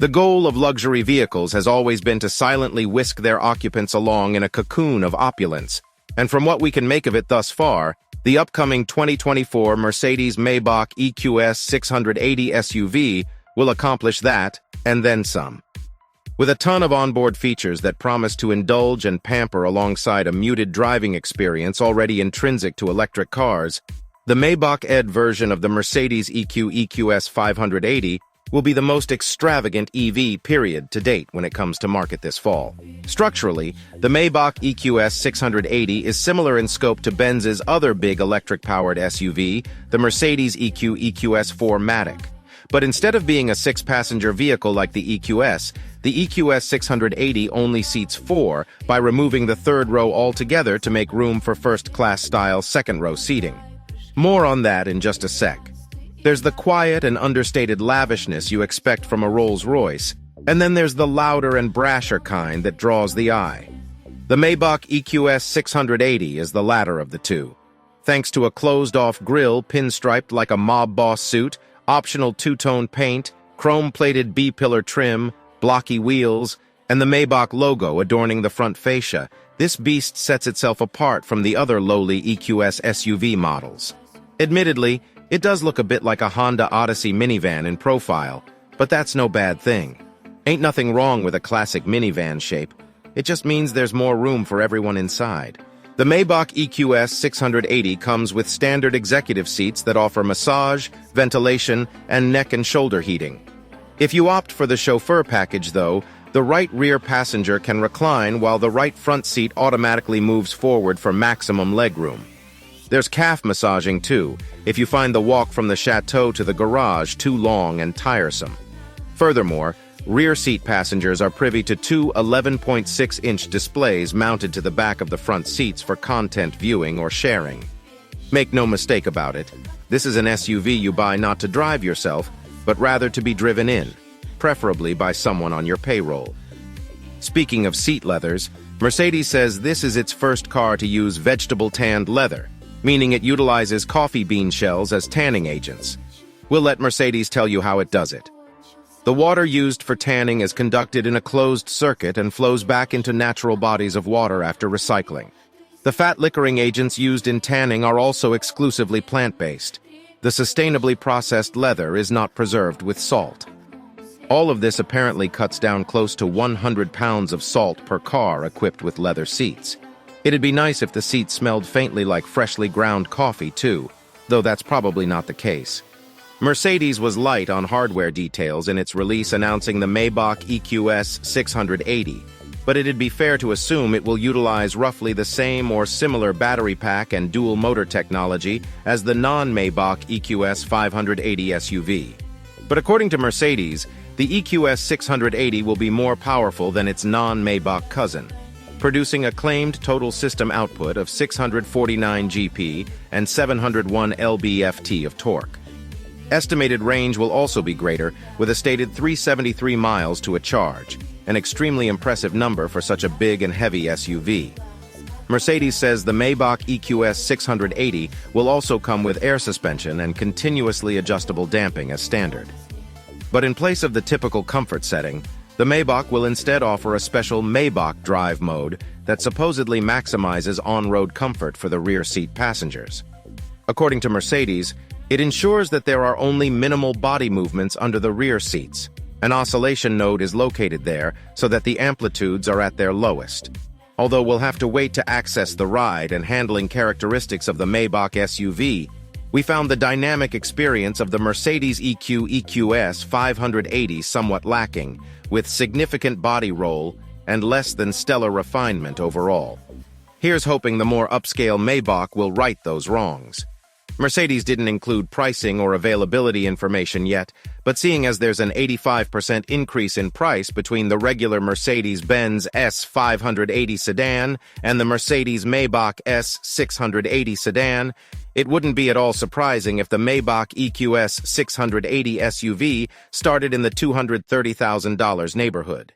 The goal of luxury vehicles has always been to silently whisk their occupants along in a cocoon of opulence, and from what we can make of it thus far, the upcoming 2024 Mercedes-Maybach EQS 680 SUV will accomplish that, and then some. With a ton of onboard features that promise to indulge and pamper alongside a muted driving experience already intrinsic to electric cars, the Maybach ED version of the Mercedes EQS 580 will be the most extravagant EV period to date when it comes to market this fall. Structurally, the Maybach EQS 680 is similar in scope to Benz's other big electric-powered SUV, the Mercedes EQS 4MATIC. But instead of being a six-passenger vehicle like the EQS 680 only seats 4 by removing the third row altogether to make room for first-class style second-row seating. More on that in just a sec. There's the quiet and understated lavishness you expect from a Rolls-Royce, and then there's the louder and brasher kind that draws the eye. The Maybach EQS 680 is the latter of the two. Thanks to a closed-off grille pinstriped like a mob boss suit, optional two-tone paint, chrome-plated B-pillar trim, blocky wheels, and the Maybach logo adorning the front fascia, this beast sets itself apart from the other lowly EQS SUV models. Admittedly, it does look a bit like a Honda Odyssey minivan in profile, but that's no bad thing. Ain't nothing wrong with a classic minivan shape. It just means there's more room for everyone inside. The Maybach EQS 680 comes with standard executive seats that offer massage, ventilation, and neck and shoulder heating. If you opt for the chauffeur package, though, the right rear passenger can recline while the right front seat automatically moves forward for maximum legroom. There's calf massaging, too, if you find the walk from the chateau to the garage too long and tiresome. Furthermore, rear seat passengers are privy to two 11.6-inch displays mounted to the back of the front seats for content viewing or sharing. Make no mistake about it, this is an SUV you buy not to drive yourself, but rather to be driven in, preferably by someone on your payroll. Speaking of seat leathers, Mercedes says this is its first car to use vegetable-tanned leather, meaning it utilizes coffee bean shells as tanning agents. We'll let Mercedes tell you how it does it. The water used for tanning is conducted in a closed circuit and flows back into natural bodies of water after recycling. The fat-liquoring agents used in tanning are also exclusively plant-based. The sustainably processed leather is not preserved with salt. All of this apparently cuts down close to 100 pounds of salt per car equipped with leather seats. It'd be nice if the seats smelled faintly like freshly ground coffee, too, though that's probably not the case. Mercedes was light on hardware details in its release announcing the Maybach EQS 680, but it'd be fair to assume it will utilize roughly the same or similar battery pack and dual motor technology as the non-Maybach EQS 580 SUV. But according to Mercedes, the EQS 680 will be more powerful than its non-Maybach cousin, producing a claimed total system output of 649 GP and 701 lb-ft of torque. Estimated range will also be greater, with a stated 373 miles to a charge, an extremely impressive number for such a big and heavy SUV. Mercedes says the Maybach EQS 680 will also come with air suspension and continuously adjustable damping as standard. But in place of the typical comfort setting, the Maybach will instead offer a special Maybach drive mode that supposedly maximizes on-road comfort for the rear seat passengers. According to Mercedes, it ensures that there are only minimal body movements under the rear seats. An oscillation node is located there so that the amplitudes are at their lowest. Although we'll have to wait to access the ride and handling characteristics of the Maybach SUV, we found the dynamic experience of the Mercedes EQS 580 somewhat lacking, with significant body roll and less than stellar refinement overall. Here's hoping the more upscale Maybach will right those wrongs. Mercedes didn't include pricing or availability information yet, but seeing as there's an 85% increase in price between the regular Mercedes-Benz S580 sedan and the Mercedes-Maybach S680 sedan, it wouldn't be at all surprising if the Maybach EQS 680 SUV started in the $230,000 neighborhood.